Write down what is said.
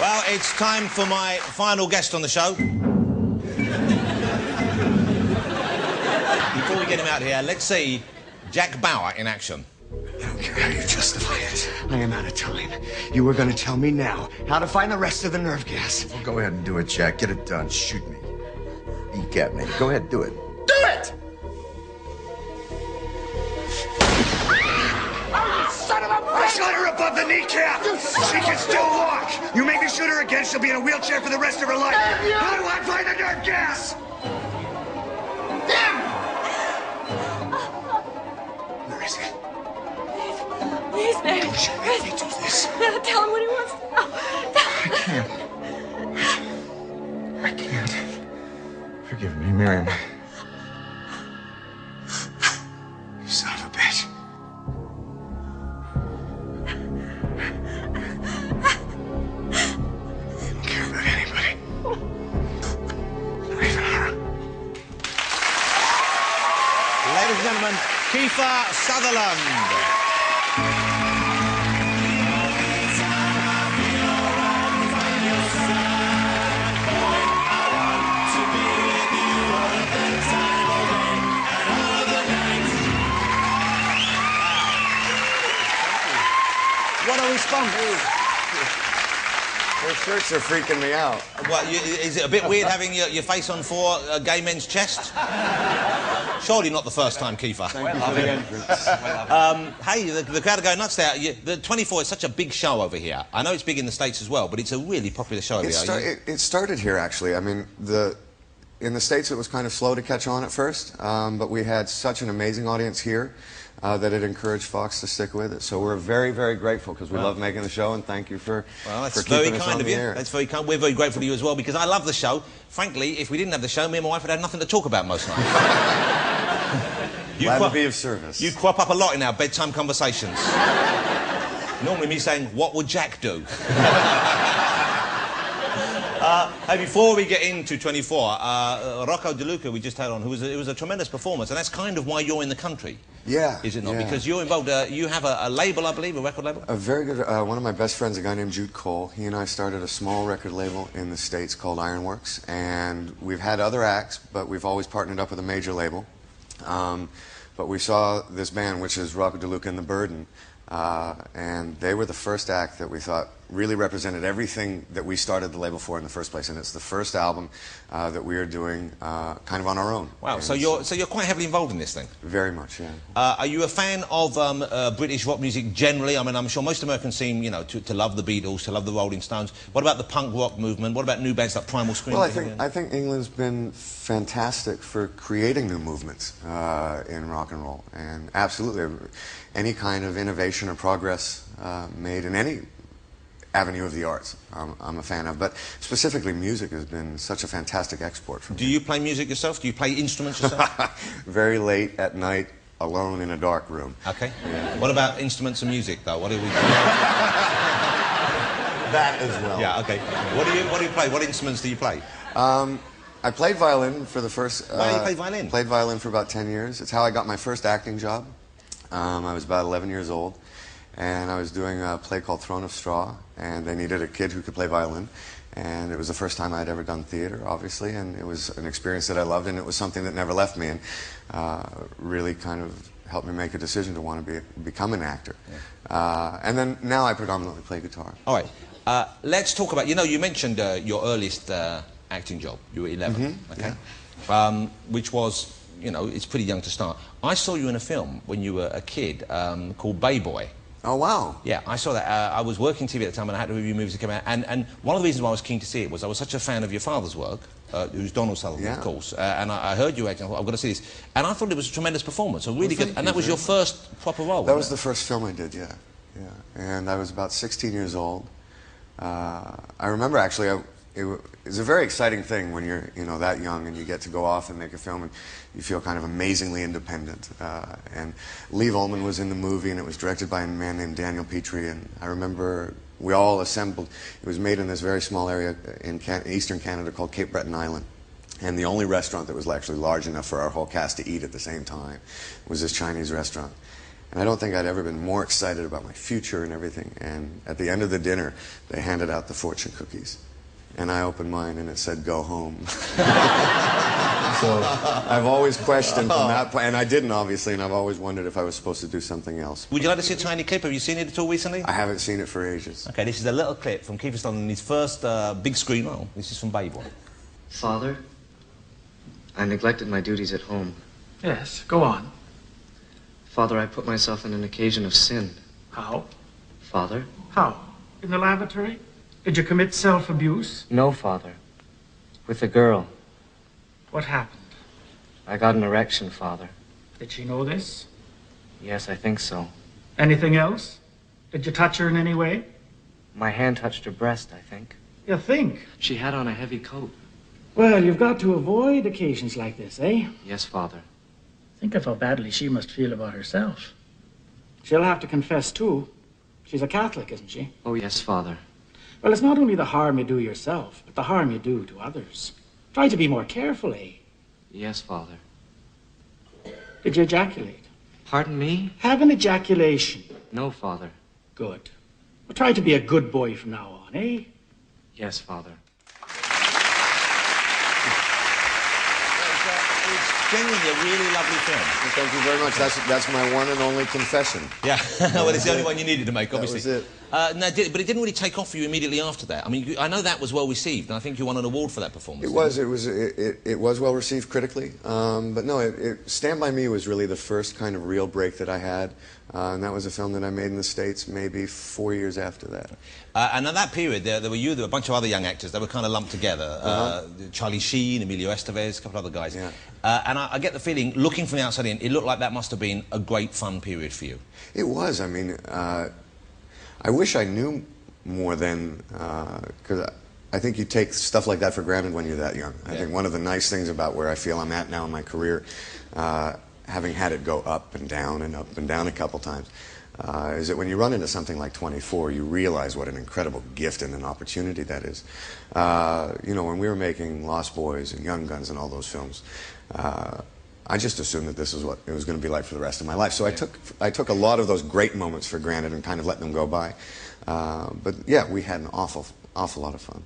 Well, it's time for my final guest on the show. Before we get him out here, let's see Jack Bauer in action. I don't care how you justify it. I am out of time. You were going to tell me now how to find the rest of the nerve gas. Well, go ahead and do it, Jack. Get it done. Shoot me. Eek at me. Go ahead, do it. Do it! Son of a bitch! I shot her above the kneecap! She can still walk! You make me shoot her again, she'll be in a wheelchair for the rest of her life! How do I find the nerve gas? Where is it? Please, baby. Don't you make me do this. Tell him what he wants. I can't. Forgive me, Miriam. You son of a bitch. You don't care about anybody. Not even her. Ladies and gentlemen, Kiefer Sutherland. What a response. Those shirts are freaking me out. What, is it a bit weird having your face on four gay men's chests? Surely not the first time, Kiefer. Thank you for the entrance. Hey, the crowd are going nuts there. The 24 is such a big show over here. I know it's big in the States as well, but it's a really popular show over here. It started here, actually. I mean, in the States it was kind of slow to catch on at first, but we had such an amazing audience here that it encouraged Fox to stick with it. So we're very, very grateful because we love making the show, and thank you for keeping us on the air. That's very kind. We're very grateful to you as well because I love the show. Frankly, if we didn't have the show, me and my wife would have nothing to talk about most nights. Glad to be of service. You crop up a lot in our bedtime conversations. Normally me saying, what would Jack do? Hey, before we get into 24, Rocco De Luca we just had on, it was a tremendous performance, and that's kind of why you're in the country. Yeah. Is it not? Yeah. Because you're involved, you have a label, I believe, a record label? A very good, one of my best friends, a guy named Jude Cole, he and I started a small record label in the States called Ironworks, and we've had other acts, but we've always partnered up with a major label. But we saw this band, which is Rocco De Luca and the Burden, and they were the first act that we thought really represented everything that we started the label for in the first place, and it's the first album that we are doing kind of on our own. Wow, so you're quite heavily involved in this thing? Very much, yeah. Are you a fan of British rock music generally? I mean, I'm sure most Americans seem, you know, to love the Beatles, to love the Rolling Stones. What about the punk rock movement? What about new bands like Primal Scream? Well, I think England's been fantastic for creating new movements in rock and roll, and absolutely any kind of innovation or progress made in any avenue of the arts, I'm a fan of. But specifically, music has been such a fantastic export for me. Do you play music yourself? Do you play instruments yourself? Very late at night, alone in a dark room. Okay. Yeah. What about instruments and music, though? What do we? That as well. Yeah. Okay. What do you play? What instruments do you play? I played violin for the first... Why do you play violin? Played violin for about 10 years. It's how I got my first acting job. I was about 11 years old, and I was doing a play called Throne of Straw, and they needed a kid who could play violin. And it was the first time I'd ever done theater, obviously, and it was an experience that I loved, and it was something that never left me, and really kind of helped me make a decision to want to become an actor. Yeah. And then now I predominantly play guitar. All right. Let's talk about, you know, you mentioned your earliest acting job. You were 11, okay? Yeah. Which was, you know, it's pretty young to start. I saw you in a film when you were a kid called Bay Boy. Oh, wow. Yeah, I saw that. I was working TV at the time and I had to review movies that came out. And one of the reasons why I was keen to see it was I was such a fan of your father's work, who's Donald Sutherland, of course. And I heard you acting, I thought, I've got to see this. And I thought it was a tremendous performance, a really good. And that was your first proper role. That was the first film I did, yeah. And I was about 16 years old. I remember, actually, it was a very exciting thing when you're, you know, that young and you get to go off and make a film and you feel kind of amazingly independent. And Lee Ullman was in the movie, and it was directed by a man named Daniel Petrie, and I remember we all assembled. It was made in this very small area in eastern Canada called Cape Breton Island, and the only restaurant that was actually large enough for our whole cast to eat at the same time was this Chinese restaurant. And I don't think I'd ever been more excited about my future and everything. And at the end of the dinner, they handed out the fortune cookies. And I opened mine and it said, "Go home." So I've always questioned from that point, and I didn't obviously, and I've always wondered if I was supposed to do something else. Would you like to see a tiny clip? Have you seen it at all recently? I haven't seen it for ages. Okay, this is a little clip from Kiefer Sutherland in his first big screen role. This is from Babe One. Father, I neglected my duties at home. Yes, go on. Father, I put myself in an occasion of sin. How? Father? How? In the lavatory? Did you commit self-abuse? No, Father. With a girl. What happened? I got an erection, Father. Did she know this? Yes, I think so. Anything else? Did you touch her in any way? My hand touched her breast, I think. You think? She had on a heavy coat. Well, you've got to avoid occasions like this, eh? Yes, Father. Think of how badly she must feel about herself. She'll have to confess, too. She's a Catholic, isn't she? Oh, yes, Father. Well, it's not only the harm you do yourself, but the harm you do to others. Try to be more careful, eh? Yes, Father. Did you ejaculate? Pardon me? Have an ejaculation. No, Father. Good. Well, try to be a good boy from now on, eh? Yes, Father. It's genuinely a really lovely film. Thank you very much. That's my one and only confession. Yeah, well, it's the only one you needed to make, obviously. That was it. No, but it didn't really take off for you immediately after that. I mean, I know that was well received, and I think you won an award for that performance. It was well received critically, but no, Stand By Me was really the first kind of real break that I had, and that was a film that I made in the States maybe 4 years after that. And at that period, there were a bunch of other young actors that were kind of lumped together. Charlie Sheen, Emilio Estevez, a couple of other guys. Yeah. And I get the feeling, looking from the outside in, it looked like that must have been a great fun period for you. It was. I mean, I wish I knew more then, because I think you take stuff like that for granted when you're that young. I think one of the nice things about where I feel I'm at now in my career, having had it go up and down a couple times, is that when you run into something like 24, you realize what an incredible gift and an opportunity that is. You know, when we were making Lost Boys and Young Guns and all those films, I just assumed that this is what it was going to be like for the rest of my life. So I took a lot of those great moments for granted and kind of let them go by. But yeah, we had an awful lot of fun.